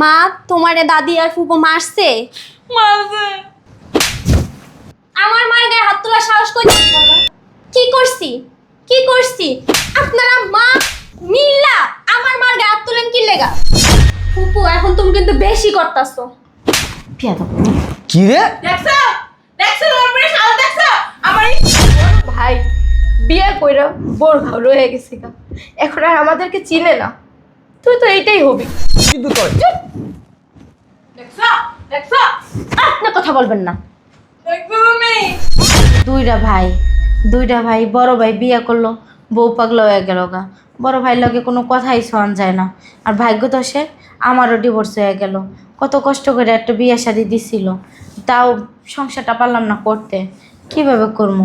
মা তোমারে দাদি আর ফুপু মারছে? মারছে। আমার মায়ের গায়ে হাত তোলার সাহস কই? কি করছি কি করছি? আপনারা মা মিল্লা আমার মার গায়ে হাত তোলেন কি লেগা? ফুপু এখন তুমি কিন্তু বেশি করতাছো। কি রে? দেখছো দেখছো ওর উপরে শাল দেখছো আমার ভাই বিয়ে কইরা বোর ঘাও রয়ে গেছে গা, এখন আর আমাদেরকে চিনে না। তুই তো এইটাই হবি। কিন্তু তোর দেখছো দেখছো আপনি কথা বলবেন না। দেখছো তুমি দুইটা ভাই বড় ভাই বিয়ে করলো, বউ পাগলা হয়ে গেল গা। বড় ভাইয়ের লগে কোনো কথাই শোনা যায় না। আর ভাগ্য দোষে আমারও ডিভোর্স হয়ে গেল। কত কষ্ট করে একটা বিয়ে শাদি দিছিল, তাও সংসারটা পারলাম না করতে। কিভাবে করবো?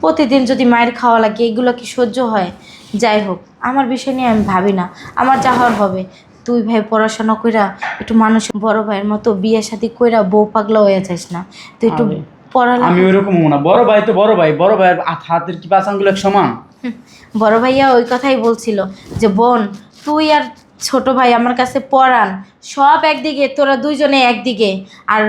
প্রতিদিন যদি মায়ের খাওয়া লাগে, এগুলো কি সহ্য হয়? যাই হোক, আমার বিষয় নিয়ে আমি ভাবি না, আমার যা হওয়ার হবে। তুই ভাই পড়াশোনা কইরা একটু মানুষ বড় ভাইয়ের মতো বিয়ে শাদি কইরা বউ পাগলা হয়ে যাস না। তুই একটু পড়ালেখা। আমি ওইরকম না, বড় ভাই তো বড় ভাই, বড় ভাইয়ের হাতের কি পাঁচ আঙ্গুল এক সমান? বড় ভাইয়া ওই কথাই বলছিল যে বোন তুই আর ছোট ভাই আমার কাছে পড়ান, সব একদিকে, তোরা দুইজনে একদিকে। আর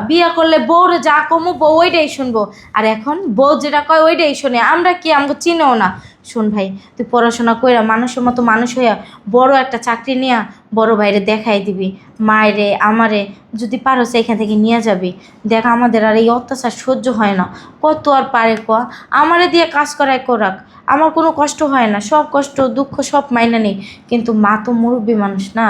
বিয়া করলে বউর যা কমো বউ ওইটাই শুনবো, আর এখন বউ যেটা কয় ওইটাই শুনে। আমরা কি আমাকে চিনেও না। শোন ভাই, তুই পড়াশোনা কইরা মানুষের মতো মানুষ হইয়া বড় একটা চাকরি নিয়া বড় ভাইরে দেখাই দিবি। মায়েরে আমারে যদি পারো এখান থেকে নিয়ে যাবি। দেখ আমাদের আর এই অত্যাচার সহ্য হয় না। কত আর পারে ক, আমারে দিয়ে কাজ করায় করাক, আমার কোনো কষ্ট হয় না। সব কষ্ট দুঃখ সব মাইনা নেই, কিন্তু মা তো মুরব্বী মানুষ না।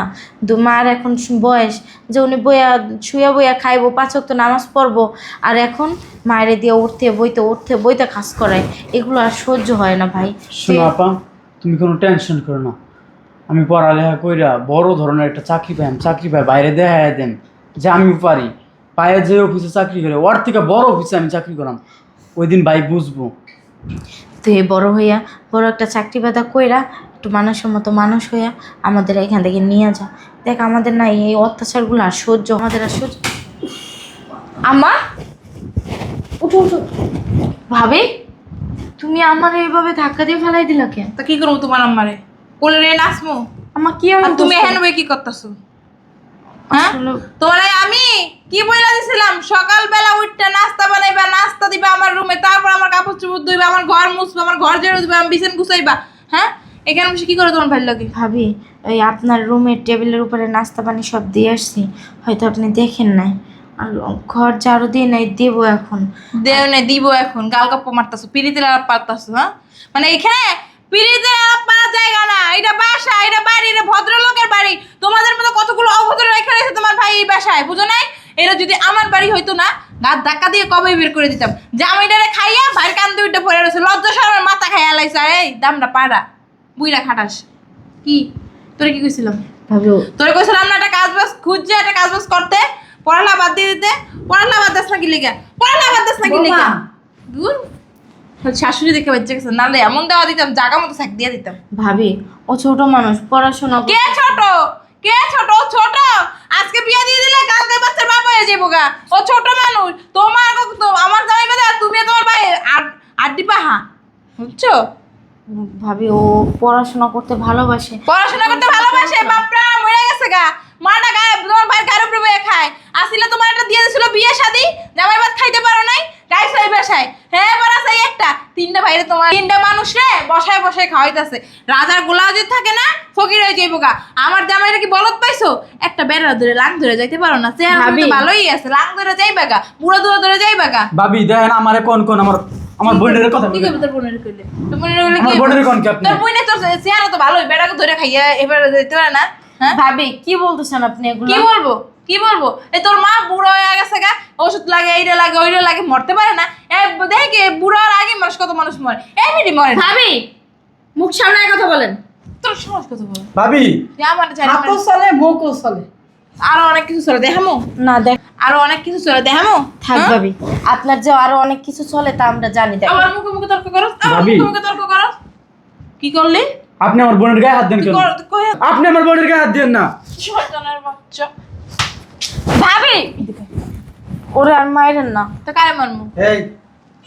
মার এখন বয়স যে উনি বইয়া খাইবো, 5 ওয়াক্ত নামাজ পড়বো, আর এখন মায়েরে দিয়ে উঠতে বইতে কাজ করায়। এগুলো আর সহ্য হয় না ভাই। শোনো আপা, তুমি কোনো টেনশন করো না। আমি পড়ালেখা কইরা বড় ধরনের একটা চাকরি পাই বাইরে দেখা দেন যে আমিও পারি। পায়ে যে অফিসে চাকরি করে ওর থেকে বড় অফিসে আমি চাকরি করাম, ওই দিন ভাই বুঝবো। তুই বড় হইয়া বড় একটা চাকরি বাদা কইরা একটু মানুষের মতো মানুষ হইয়া আমাদের এখান থেকে নিয়ে যা। দেখ আমাদের না এই অত্যাচারগুলো আর সহ্য, আমাদের আর সহ্য। আম্মা উঠো উঠো। ভাবি তুমি আমার এইভাবে ধাক্কা দিয়ে ফেলাই দিলা কেন? তা কি করবো তোমার আম্মারে? কোলে রে নাচমু? আমার কি আর এমন তুমি করছো? এহেন বই কি করতেছো? হ্যাঁ আসলে- তোমারে আমি কি বইলা দিছিলাম? সকালবেলা উঠতে নাস্তা বানাইবা, নাস্তা দিবা আমার রুমে, তারপর আমার কাপড় চোপড় ধুইবা, আমার ঘর মুছবা, আমার ঘর ঝাড়ু দিবা, আমি বিছানা গুছাইবা। হ্যাঁ এখানে বসে কি করে তোমার ভালো লাগে? ভাবি ওই আপনার রুমের টেবিলের উপরে নাস্তা পানি সব দিয়ে আসছি, হয়তো আপনি দেখেন নাই। আর ঘর ঝাড়ু দিয়ে নাই, দেবো এখন। দেও নে দিব এখন গাল গপ্প মারতাছো, পিরিতের আলাপ পারতাছো। হ্যাঁ মানে এখানে পিরিতের আলাপ পারার জায়গা না, এটা বাসা, এটা বাড়ি, এটা ভদ্রলোকের বাড়ি। তোমাদের মতো কতগুলো অভদ্র রেখে রয়েছে তোমার ভাই এই বাসায়, বুঝো নাই? এটা যদি আমার বাড়ি হইতো না, গাছ ধাক্কা দিয়ে কবে বের করে দিতাম। জামাইটারে খাইয়া ভাইয়ের কান্দে উঠে পড়ে রয়েছে, লজ্জা শরমের মাথা খাইয়া লাইছে। এই দামটা পাড়া বুইরা খাটাস কি? তোরে কি কইছিলাম? ভাবি তোরে কইছিলাম না একটা কাজ বাজ খুঁজছে, একটা কাজ বাজ করতে, পড়ালা বাদ দিয়ে দিতে। পড়ালা বাদ দিস না কি লিগা? পড়ালা বাদ দিস না কি লিগা? দূর শাশুড়ি দেখে বাচ্চা গেছে, নাহলে এমন দেওয়া দিতাম জাগা মতো শাক দিয়ে দিতাম। ভাবি ও ছোট মানুষ, পড়াশোনা কে ছোট? কে ছোট? ও ছোট? আজকে বিয়ে দিয়ে দিলে কালকে বাচ্চার বাবা হয়ে যাবো গা। ও ছোট মানুষ। তোমার আমার জামাই বাদে তুমি তোমার ভাই আড্ডি পাহা, বুঝছো? ভাবি ও পড়াশোনা করতে ভালোবাসে। পড়াশোনা করতে ভালোবাসে, বাপরা মরে গেছে গা। মাটা গায়ে তোমার ভাইয়ের গায়ের উপরে বয়ে খায়। আসলে তোমার একটা দিয়ে দিছিল বিয়ে শাদি, জামাই ভাত খাইতে পারো নাই, গাইছ এই বাসায়। হ্যাঁ বড় চাই একটা, তিনটা ভাইরে তোমার তিনটা মানুষ রে বসায় বসায় খাওয়াইতাছে। রাজার গোলা যদি থাকে না, ফকির হয়ে যাইবো গা। আমার জামাইরা কি বলত পাইছো? একটা বেড়া ধরে লাং ধরে যাইতে পারো না? চেহারা তো ভালোই আছে, লাং ধরে যাইবা গা, বুড়ো ধরে যাইবা গা। ভাবি দেখেন আমারে কোন আমার বোনের কথা কি বলেন। করবে তোর বোনের কইলে? তোর বোনের কইলে আমার কি? বোনের কোন কি আপনি? তোর বোনের তোর চেহারা তো ভালোই, বেড়াকে ধরে খাইয়া এবারে যেতে পারে না। হ্যাঁ ভাবি কি বলতেছেন আপনি এগুলো? কি বলবো কি বলবো? এই তোর মা বুড়ো হয়ে গেছে গা, ওষুধ লাগে, এইটা লাগে, ওইটা লাগে, মরতে পারে না। দেখে বুড়োর আগে মানুষ কত মানুষ মরে, এমনি মরে না। ভাবি মুখ সামনে কথা বলেন। তোর সমাজ কত বলে ভাবি আমার হাতও চলে মুখও চলে। আরো অনেক কিছু চলে দেখামো, না দেখ আরো অনেক কিছু চলে দেখামো। থাক ভাবি, আপনার যে আরো অনেক কিছু চলে তা আমরা জানি। দেখ আমার মুখে মুখে তর্ক করো, আমার ভাবি। মুখে মুখে তর্ক করো। কি করলি? আপনি আমার বোনের গায়ে হাত দেন কেন? কই আপনি আমার বোনের গায়ে হাত দেন না। শয়তানের বাচ্চা। ভাবি ওরে আর মাইরেন না। তো কারে মারমু? এই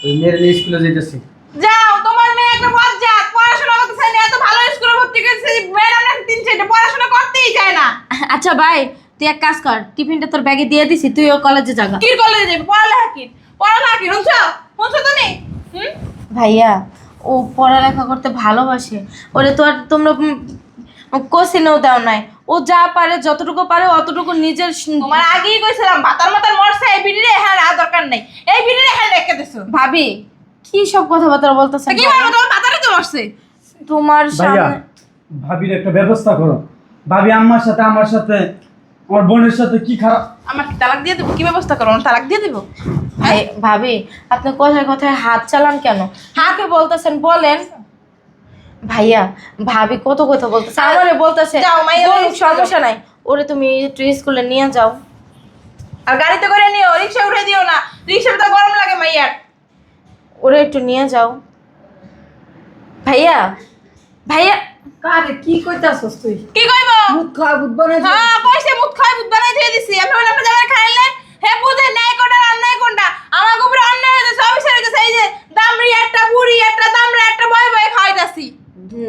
ওই মেয়ের নিয়ে স্কুলে যাইতেছি। যাও, তোমার মেয়ে একটা বজ্জাত, পড়াশোনা করতে চাই না, এত ভালো স্কুলে ভর্তি করেছে, ম্যাডাম নাকি তিন চারটে পড়াশোনা করতেই যায় না। আচ্ছা ভাই, তুই এক কাজ কর, টিফিনটা তোর ব্যাগে দিয়ে দিছি, তুইও কলেজে যাগা। কি কলেজে যাবি? পড়ালেখা কি? পড়ালেখা কি? শুনছো তো নেই? ভাইয়া, ও পড়ালেখা করতে ভালোবাসে, ওরে তো আর তোমরা কোচিনেও দাও নাই। ও যা পারে, যতটুকু পারে অতটুকু নিজের তোমার আগেই কইছিলাম ভাতার মাতার মরছে, এই বিড়িরে হ্যাঁ আর দরকার নাই, এই বিড়িরে হ্যাঁ রেখে দিছো। ভাবি কি সব কথাবার্তা বলতেছে? কি বলবো, তোমার ভাতারে তো মরছে। তোমার ভাইয়া সামনে ভাবির একটা ব্যবস্থা করো। ভাবি আমার সাথে আমার বোনের সাথে কি খারাপ। আমার কি তালাক দিয়ে দেবো? কি ব্যবস্থা করো? আমার তালাক দিয়ে দেবো? ভাবি, আপনি কথায় কথায় হাত চালান কেন? হাকে বলতেছেন, বলেন। ভাইয়া, ভাবি কত কথা বলতেছে, আমারে বলতেছে যাও, মাইয়া বলুক, স্কুলে যাও। সমস্যা নাই। ওরে তুমি একটু স্কুলে নিয়ে যাও। আর গাড়িতে করে নিও, রিক্সা উঠে দিও না, রিক্সাটা তো গরম লাগে মাইয়ার। ওরে একটু নিয়ে যাও। ভাইয়া, ভাইয়া, কারে কি কইতাছস তুই? কি কইব? মুখ খাওয়া বুধ বানাই হ্যাঁ কইছে মুখ খাই বুধ বানাই দিয়ে দিছি। আপনি বলেন আপনার জায়গায় খাইলেন, হে বুঝে ন্যায় কোনটা অন্যায় কোনটা? আমার উপরে অন্যায় হয়েছে, সব বিষয় হয়েছে। এই যে দামড়ি একটা বুড়ি একটা দামড়া একটা বয় বয় খাওয়াইতাছি।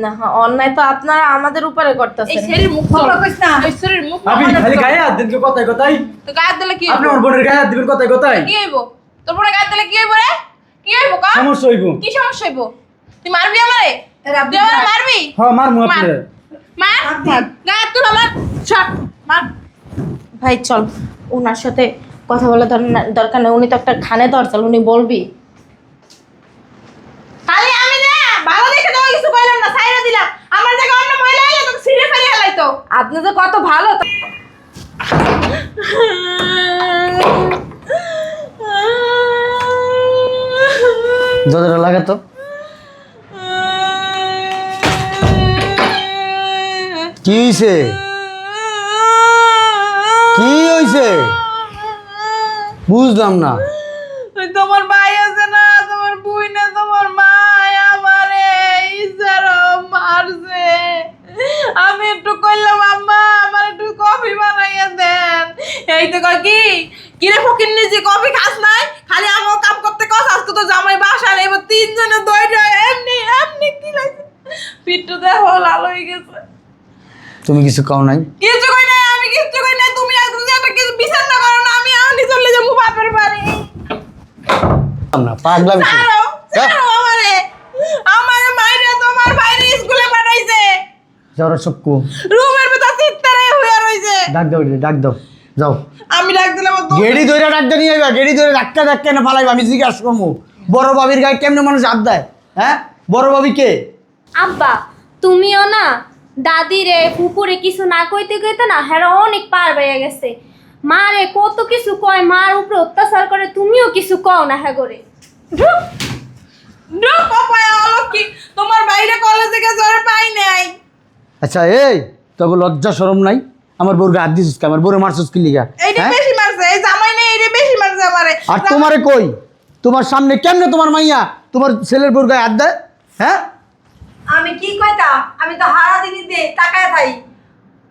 না, অন্যায় তো আপনারা আমাদের উপরে এই করতেছেন। শরীর মুখ কথা কইস না। এই শরীর মুখ ভাবি খালি গায়ে হাত দিন কথায় কথায়। তো গায়ে দিলে কি আপনি হইব? আমার বোনের গায়ে হাত দিবেন কথায় কথায়। কি হইব? তোর পরে গায়ে দিলে কি হইব রে? কি হইব কা? সমস্যা হইব। কি সমস্যা হইব? তুই মারবি আমারে? এরা তুই আমারে মারবি? হ্যাঁ মারমু মার। আপনারে। মার গায়ে তুল আমার ছাড় মার। ভাই চল, ওনার সাথে কথা বলা দরকার নেই, উনি তো একটা খানে দরকার, উনি বলবি। খালি আমি না ভালো দেখে তো কিছু কইলাম না, ছাইরা দিলাম। আমার জায়গায় অন্য মহিলা আইলে তোকে ছিঁড়ে ফেলে হেলাইতো। আপনি তো কত ভালো তো। দরজাটা লাগাতো। কি হইছে? কি হইছে? বুঝলাম না। তোমার ভাই আছে না, তোমার বুই না, তোমার মা আমারে ইজারা মারছে। আমি একটু কইলাম আম্মা আমার একটু কফি বানাইয়া দেন, এই তো কয় কি কিরে ফকির নিজে কফি খাস নাই, খালি আমার কাম করতে কস। আজকে তো জামাই বাসা নেই, এবার তিনজনে দইটা এমনি এমনি কি লাগছে, পিঠটা দেখো লাল হয়ে গেছে। তুমি কিছু কও নাই? কিছু কই নাই, আমি কিছু কই নাই। তুমি আজকে যদি একটা কিছু বিচার না করো না, আমি আনি চলে যাবো বাপের বাড়ি। না পাগলামি কি? ছাড়ো, ছাড়ো আমারে। আমারে মাইরে তোমার বাইরে স্কুলে পাঠাইছে। যাও চক্কু, রুমের ভিতর চিত্তারে হয়ে রইছে। ডাক দাও রে, ডাক দাও, যাও। আমি ডাক দিলাম তো গেড়ি ধরে ডাকতে নিয়ে আইবা, গেড়ি ধরে ধাক্কা ধাক্কা না ফালাইবা। আমি জিজ্ঞাসা করবো বড় বাবির গায়ে কেমনে মানুষ হাত দেয়? হ্যাঁ, বড় বাবি কে? আব্বা, তুমিও না দাদি রে ফুপুরে কিছু না কইতে কইতে না হেরা অনেক পার বেড়ে গেছে। মারে কত কিছু কয়, মার উপরে অত্যাচার করে, তুমিও কিছু কও না হ্যাঁ করে। ডুব পাপায়া হলো কি তোমার বাইরে কলেজে গেছে ওরে পাই নাই। আচ্ছা এই তবে লজ্জা শরম নাই? আমার বউর গায়ে হাত দিছিস কে? আমার বউরে মারছিস কি লিগা? এইটা হ্যাঁ? বেশি মারছে, এই জামাই নেই এইটা বেশি মারছে আমারে। আর তোমারে কই? তোমার সামনে কেমনে তোমার মাইয়া তোমার ছেলের বউর গায়ে হাত দেয়? হ্যাঁ, আমি কি কইতা? আমি তো হারা দিনই দে তাকায় থাই।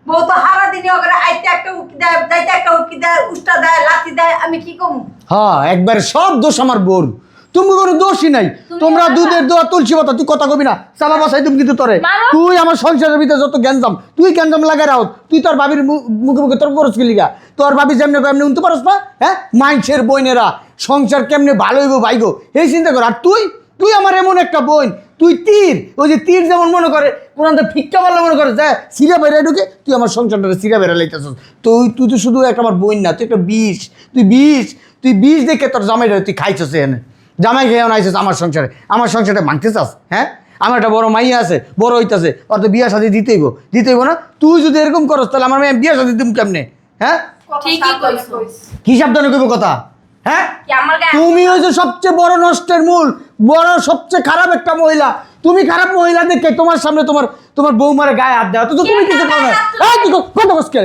বউ তো হারা দিনই ওগরে আইতে একটা উকি দেয়, যাইতে একটা উকি দেয়, উষ্টা দেয়, লাথি দেয়। আমি কি কমু? হ্যাঁ, একবার সব দোষ আমার বউর। তুমি কোনো দোষই নাই। তোমরা দুধের দোয়া তুলসী পাতা, তুই কথা কবি না। চাপা বসাই তুমি কিন্তু তোরে। মারো। তুই আমার সংসারের ভিতরে যত গ্যাঞ্জাম, তুই গ্যাঞ্জাম লাগাই রাও। তুই তোর ভাবির মুখে মুখে তোর করস কি লিগা? তোর ভাবি যেমনে কয় এমনি উনতে পারস না? হ্যাঁ, মাইনছের বইনেরা সংসার কেমনে ভালো হইব ভাইগো এই চিন্তা কর। আর তুই তুই আমার এমন একটা বোন, তুই তীর, ওই যে তীর যেমন মনে করে কোনটা ফিক্কা মারলে মনে করে যে সিরা বেড়ে ঢুকে, তুই আমার সংসারটা সিরা বেড়ে লাইতেছস। তুই তো শুধু একটা আমার বোন না, তুই একটা বিষ। তুই বিষ দেখে তোর জামাই তুই খাইছস এনে। জামাই খেয়ে আইছিস আমার সংসারে, আমার সংসারে ভাঙতে চাস? হ্যাঁ, আমার একটা বড় মাইয়া আছে, বড় হইতাছে, ওর তো বিয়া শাদী দিতেইব না? তুই যদি এরকম করস তাহলে আমার মেয়ে বিয়া শাদী দিম কেমনে? হ্যাঁ, ঠিকই কইছো। কি সাবধানে কইব কথা? হ্যাঁ, কি আমার গায়ে তুমি হইছো সবচেয়ে বড় নষ্টের মূল, বড় সবচেয়ে খারাপ একটা মহিলা। তুমি খারাপ মহিলা দেখে তোমার সামনে তোমার বৌমার গায়ে হাত দেওয়া, তো তুমি কিছু করো না। এই তুই কথা কস কে?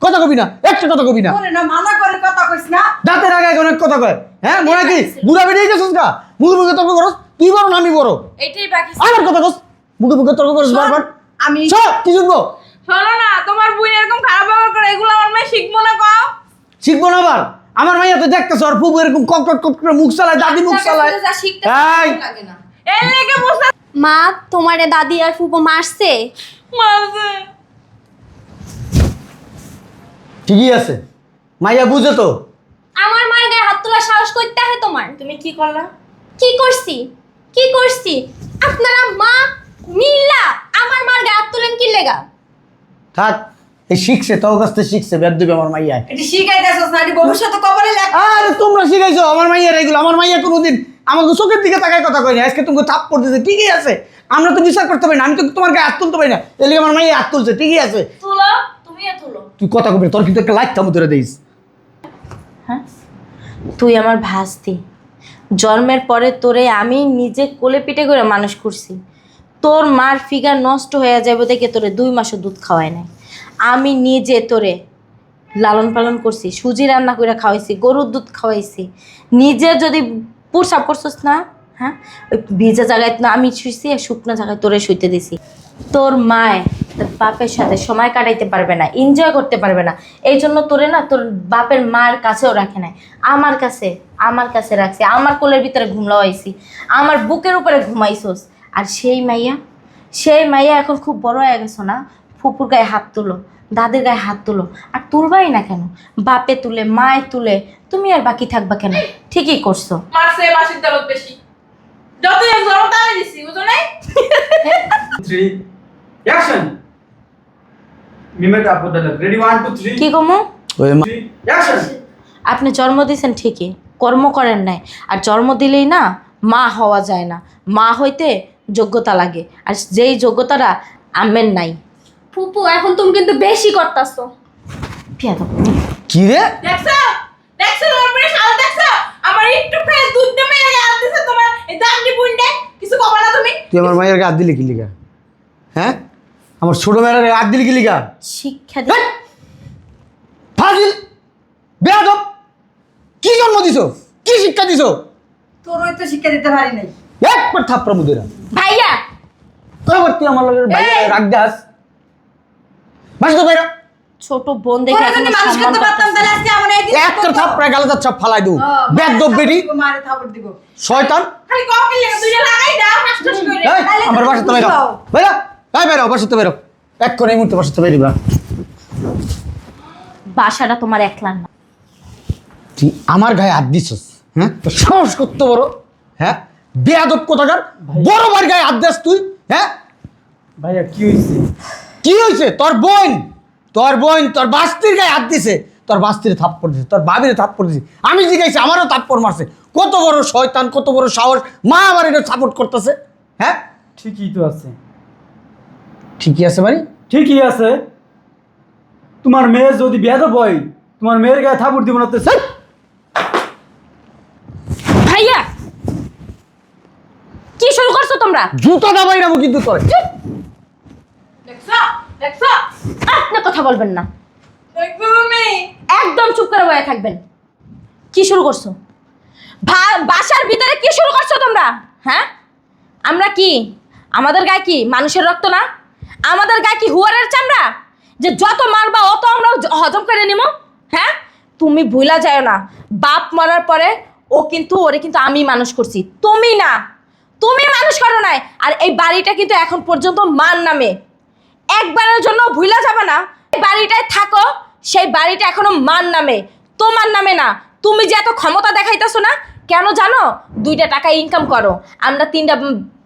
কথা কবি না, একটা কথা কবি না। ওরে না মানা করে কথা কইস না। দাঁতের আগে অনেক কথা কয়। হ্যাঁ, মনে কি বুড়া বেরিয়ে গেছিস গা? মুখে মুখে তর্ক করস? তুই বড় না আমি বড়? এটাই বাকি। আমার কথা কস, মুখে মুখে তর্ক করস বারবার। আমি সব কি শুনবো? শোনো না, তোমার বুই এরকম খারাপ ব্যবহার করে, এগুলো আমার মেয়ে শিখবো না কও। শিখবো না আবার? আমার মাইয়া তো দেখতেছ আর ফুবু এরকম কক করে মুখ চালায়, দাদি মুখ চালায়। যা শিখতে এই লাগে না। এর লেগে বুঝতে মা, তোমারে দাদি আর ফুপু মারছে? মারছে। ঠিকই আছে, মাইয়া বুঝে তো। আমার মার গায়ে হাত তোলার সাহস করতে হয় তোমার? তুমি কি করলা? কি করছি? কি করছি? আপনারা মা মিল্লা আমার মার গায়ে হাত তোলেন কি লেগা? থাক, এই শিখছে, তোর কাছ থেকে শিখছে, বেদ দেবে আমার মাইয়া। এটি শিখাই দেছস না, এটি ভবিষ্যতে কপালে লেখ। আরে তোমরা শিখাইছো আমার মাইয়ার এগুলো। আমার মাইয়া কোনোদিন আমাকে চোখের দিকে তাকায় কথা কয়নি, আজকে তুমি থাপ পড়তেছে, ঠিকই আছে। আমরা তো বিচার করতে পারি না, আমি তো তোমার গায়ে হাত তুলতে পারি না, এর লিগে আমার মাইয়া হাত তুলছে, ঠিকই আছে। তুলো, তুমিও তুলো। তুই কথা কবি, তোর কিন্তু একটা লাইট থামু ধরে দিস। হ্যাঁ, তুই আমার ভাস্তি। জন্মের পরে তোরে আমি নিজে কোলে পিঠে করে মানুষ করছি। তোর মার ফিগার নষ্ট হয়ে যাবে দেখে তোরে 2 মাসও দুধ খাওয়াই নাই। আমি নিজে তোরে লালন পালন করছি, সুজি রান্না করে খাওয়াইছি, গরুর দুধ খাওয়াইছি। নিজে যদি প্রসাব করছিস না, হ্যাঁ, ওই ভিজা জায়গায় না আমি শুইছি, আর শুকনো জায়গায় তোরে শুইতে দিছি। তোর মায় তোর বাপের সাথে সময় কাটাইতে পারবে না, এনজয় করতে পারবে না, এই জন্য তোরে না তোর বাপের মার কাছেও রাখে নাই, আমার কাছে রাখছি। আমার কোলের ভিতরে ঘুমলাইছি, আমার বুকের উপরে ঘুমাইছোস। আর সেই মাইয়া এখন খুব বড় হয়ে গেছো না, ফুপুর গায়ে হাত তুলো, দাদের গায়ে হাত তুলো, আর তুলবাই না কেন? বাপে তুলে, মায়ে তুলে, তুমি আর বাকি থাকবা কেন? ঠিকই করছো। মারছে মাসির দরদ বেশি। যতই এক জড়তা আমি দিছি, বুঝো নাই? 3 অ্যাকশন। মিমেট আপু দাদা রেডি 1 2 3 কি কমু? ওই অ্যাকশন। আপনি জন্ম দিয়েছেন ঠিকই, কর্ম করেন নাই। আর জন্ম দিলেই না মা হওয়া যায় না, মা হইতে যোগ্যতা লাগে, আর যেই যোগ্যতাটা আমের নাই। ফুপু এখন তুমি কিন্তু বেশি করতাছো। বিয়াদব। কি রে? দেখছো? দেখছো তোমার পরে শাল দেখছো? আমার একটু ফেস দুধ দমে গেছে আর দিছে তোমার এই দামনি বুনডে। কিছু কবা না তুমি? তুই আমার মায়ের গায়ে হাত দিলি কি লিগা? হ্যাঁ, আমার ছোট মেয়ের গায়ে হাত দিলি কি লিগা? শিক্ষা দি ফাজিল, বেয়াদব, কি জন্ম দিছো, কি শিক্ষা দিছো? তোর ওই তো শিক্ষা দিতে পারি নাই। একবার থাপড়া মুদেরা। ভাইয়া তোর তুই আমার লগে ভাই রাগ দাস। বাস তো বাইরা। ছোট বোন দেখে তোরা এখন যদি মানুষ সম্মান করতে পারতাম তাহলে করতেছে। আজকে আমরা এই একটা থাপড়া গালে চাপ ফালাই দু। বেয়াদব বেটি, মারে থাপড় দিব। শয়তান। খালি কও কি লাগে দুইটা লাগাই দাও হাসহাস করে। এই, আমার বাসাতে বাইরা। বাইরা, এই বাইরা, বাসাতে বাইরা। এক্ষণ এই মুহূর্তে বাসাতে বাইরিবা। বাসাটা তোমার একলা না। তুই আমার গায়ে হাত দিছস, হ্যাঁ? তোর সাহস করতে বড়, হ্যাঁ? বেয়াদব কোথাকার, বড় ভাইয়ের গায়ে হাত দিস তুই, হ্যাঁ? ভাইয়া কি হইছে? কি হয়েছে? তোর বোন তোর বাস্তির গায়ে হাত দিছে, তোর বাস্তিরে থাপ্পড় দিছে, তোর ভাবিরে থাপ্পড় দিছে। আমি জিজ্ঞাসি, আমারও থাপ্পড় মারছে। কত বড় শয়তান, কত বড় সাহস, মা আমার এটা সাপোর্ট করতেছে, হ্যাঁ? ঠিকই তো আছে। ঠিকই আছে মানে? ঠিকই আছে। তোমার মেয়ে যদি বেয়াদব হয়, তোমার মেয়ের গায়ে থাপড় দিব না তো। ছাই! ভাইয়া কি শুরু করছো তোমরা? জুতা দাবাই রাখবো কিন্তু তোর। দেখছো? দেখছো? আপনি কথা বলবেন না, দেখছো তুমি? একদম চুপ করে বসে থাকবেন। কি শুরু করছো? বাসার ভিতরে কি শুরু করছো তোমরা? হ্যাঁ, আমরা কি, আমাদের গায়ে কি মানুষের রক্ত না? আমাদের গায়ে কি হুয়ারের চামড়া যে যত মারবা অত আমরা হজম করে নিব? হ্যাঁ, তুমি ভুলা যায় না, বাপ মরার পরে ওরে কিন্তু আমি মানুষ করছি, তুমি না। তুমি মানুষ করো নাই। আর এই বাড়িটা কিন্তু এখন পর্যন্ত মার নামে, একবারের জন্য ভুলা যাবে না। এই বাড়িটায় থাকো, সেই বাড়িটা এখনো মার নামে, তোমার নামে না। তুমি যে এত ক্ষমতা দেখাইতেছো না কেন জানো? 2টা টাকা ইনকাম করো, আমরা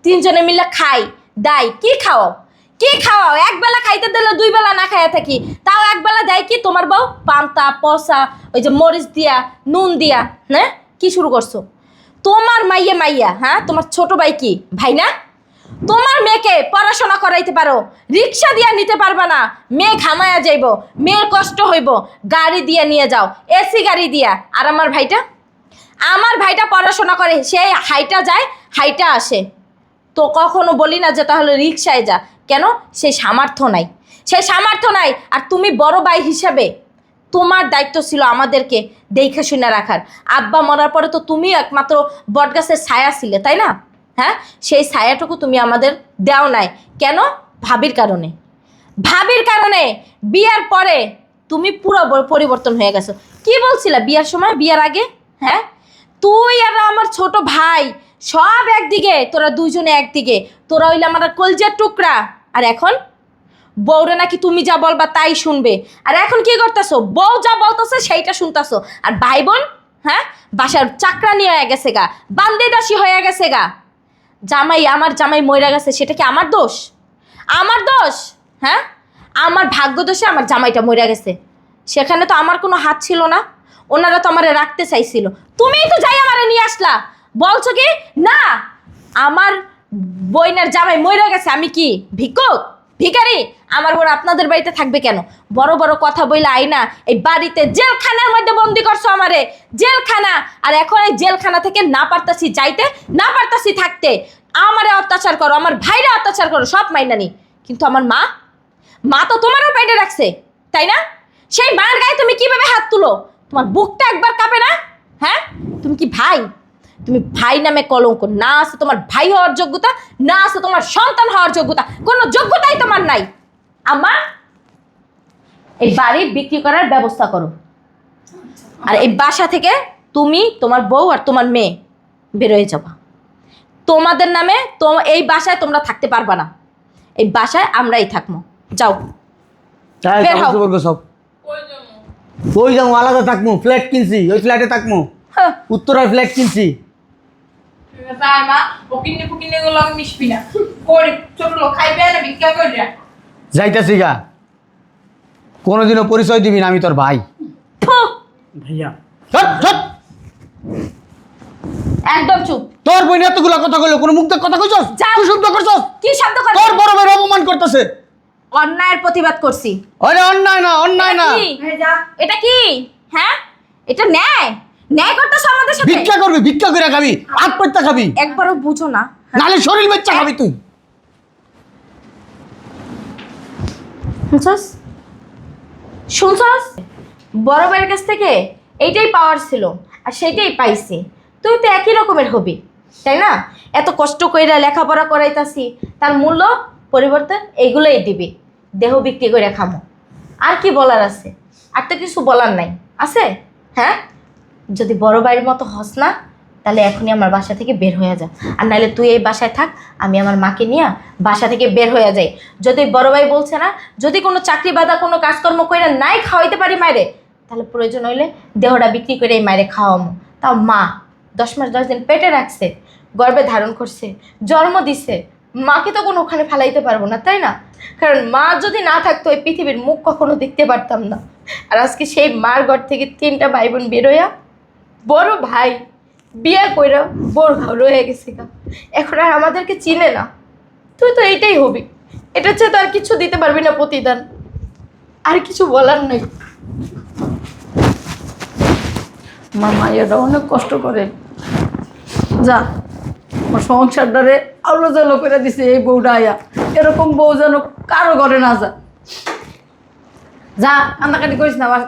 তিনজনে মিলে খাই দাই। কি খাওয়াও? একবেলা খাইতে দিলে 2 বেলা না খাইয়া থাকি, তাও একবেলা দেয় কি তোমার বউ? পান্তা পসা, ওই যে মরিচ দিয়া, নুন দিয়া। হ্যাঁ, কি শুরু করছো? তোমার মাইয়া, হ্যাঁ, তোমার ছোট ভাই কি ভাই না? তোমার মেয়েকে পড়াশোনা করাইতে পারো, রিক্সা দিয়া নিতে পারবা না, মেয়ে ঘামায়া যাইব, মেয়ের কষ্ট হইব, গাড়ি দিয়ে নিয়ে যাও, এসি গাড়ি দিয়া। আর আমার ভাইটা পড়াশোনা করে, সে হাইটা যায় হাইটা আসে, তো কখনো বলি না যে তাহলে রিক্সায় যা। কেন? সেই সামর্থ্য নাই। আর তুমি বড় ভাই হিসাবে তোমার দায়িত্ব ছিল আমাদেরকে দেখে শুনে রাখার। আব্বা মরার পরে তো তুমি একমাত্র বটগাছের ছায়া ছিলে, তাই না? হ্যাঁ, সেই ছায়াটুকু তুমি আমাদের দেও নাই। কেন? ভাবির কারণে। বিয়ার পরে তুমি পুরো পরিবর্তন হয়ে গেছো। কি বলছিলা বিয়ার সময়, বিয়ার আগে? হ্যাঁ, তুই আর আমার ছোট ভাই সব একদিকে, তোরা দুইজনে একদিকে, তোরা হইলে আমার কলজের টুকরা। আর এখন বউরে নাকি তুমি যা বলবা তাই শুনবে। আর এখন কি করতেছো? বউ যা বলতেছে সেইটা শুনতেছো। আর ভাই বোন, হ্যাঁ, বাসার চাকরানি হয়ে গেছে গা, বান্দিদাসী হয়ে গেছে গা। জামাই, আমার জামাই মইরা গেছে, সেটা কি আমার দোষ? আমার দোষ? হ্যাঁ, আমার ভাগ্য দোষে আমার জামাইটা মইরা গেছে। সেখানে তো আমার কোনো হাত ছিল না, ওনারা তো আমারে রাখতে চাইছিল। তুমিই তো যাই আমারে নিয়ে আসলা, বলছো কি না আমার বইনের জামাই মইরা গেছে, আমি কি ভিক্ষুক, ভিখারি? আমার বোন আপনাদের বাড়িতে থাকবে কেন? বড় বড় কথা বইলা আইনা এই বাড়িতে জেলখানার মধ্যে বন্দি করছো আমারে, জেলখানা। আর এখন এই জেলখানা থেকে না পারতাছি যাইতে, না পারতাছি থাকতে, আমারে অত্যাচার করো, আমার ভাইরা অত্যাচার করো, সব মাইনা নি। কিন্তু আমার মা, মা তো তোমারও পেটে রাখছে, তাই না? সেই মার গায়ে তুমি কিভাবে হাত তুলো? তোমার বুকটা একবার কাঁপে না? হ্যাঁ, তুমি কি ভাই? তুমি ভাই নামে কলঙ্ক। না আছে তোমার ভাই হওয়ার যোগ্যতা, না আছে তোমার সন্তান হওয়ার যোগ্যতা, কোনো যোগ্যতাই তোমার নাই। আম্মা, এই বাড়ি বিক্রি করার ব্যবস্থা করো। আর এই বাসা থেকে তুমি, তোমার বউ আর তোমার মেয়ে বের হয়ে যাবা। তোমাদের নামে তো এই বাসায় তোমরা থাকতে পারবা না, এই বাসায় আমরাই থাকবো। যাও, বের হও। সব ওই যাবো, আলাদা থাকবো, ফ্ল্যাট কিনছি, ওই ফ্ল্যাটে থাকবো, হ্যাঁ, উত্তরায় ফ্ল্যাট কিনছি। তাই মা ফকিন্নি ফকিন্নি গুলো মিশবি না, করে ছোট লোক খাইবে না ভিক্ষা করে। যাইতাছি গা, কোনোদিনও পরিচয় দিবি না আমি তোর ভাই। ফু, ভাইয়া ছট, ছট। একদম চুপ। তোর বই এতগুলো কথা কইলো, কোনো মুখ দিয়ে কথা কইছস? যাও। তুই শুদ্ধ করছস? কি শব্দ করে? তোর বড় ভাই অপমান করতেছে। অন্যায়ের প্রতিবাদ করছি। আরে অন্যায় না, অন্যায় না। কি? এই যা এটা কি? হ্যাঁ, এটা ন্যায়? ন্যায় করতেছ আমাদের সাথে? ভিক্ষা করবি, ভিক্ষা করে খাবি, আত্মহত্যা খাবি, একবারও বুঝো না। নালে শরীর বেচ্চা খাবি তুই। শুনছস? শুনছস? বড় ভাইয়ের কাছ থেকে এইটাই পাওয়ার ছিল, আর সেটাই পাইছি। তুই তো একই রকমের হবি, তাই না? এত কষ্ট কইরা লেখাপড়া করাইতাছি, তার মূল্য পরিবর্তন এইগুলোই দিবি। দেহ বিক্রি করে খামো। আর কি বলার আছে? আর তো কিছু বলার নাই আছে? হ্যাঁ, যদি বড় ভাইয়ের মতো হস না, তাহলে এখনই আমার বাসা থেকে বের হয়ে যা। আর নাহলে তুই এই বাসায় থাক, আমি আমার মাকে নিয়ে বাসা থেকে বের হয়ে যাই। যদি বড় ভাই বলছে না, যদি কোনো চাকরি বাদা কোনো কাজকর্ম করে নাই খাওয়াইতে পারি মায়েরে, তাহলে প্রয়োজন হইলে দেহটা বিক্রি করে এই মায়েরে খাওয়ামো। তাও মা 10 মাস 10 দিন পেটে রাখছে, গর্ভে ধারণ করছে, জন্ম দিছে, মাকে তো কোনো ওখানে ফেলাইতে পারবো না, তাই না? কারণ মা যদি না থাকতো এই পৃথিবীর মুখ কখনো দেখতে পারতাম না। আর আজকে সেই মার ঘর থেকে 3টা ভাই বোন বেরোয়া, বড় ভাই বিয়ে কইরা বোর ঘর রয়ে গেছে গা, এখন আর আমাদেরকে চিনে না। তুই তো এইটাই হবি, এটা চেয়ে তো আর কিছু দিতে পারবি না প্রতিদান। আর কিছু বলার নেই। আমার মায়েরা অনেক কষ্ট করে, যা আমার সংসারটারে আলো জালো করে দিছে এই বউটা আয়া। এরকম বউ যেন কারো ঘরে না যা। যা, কান্নাকাটি করিস না, আবার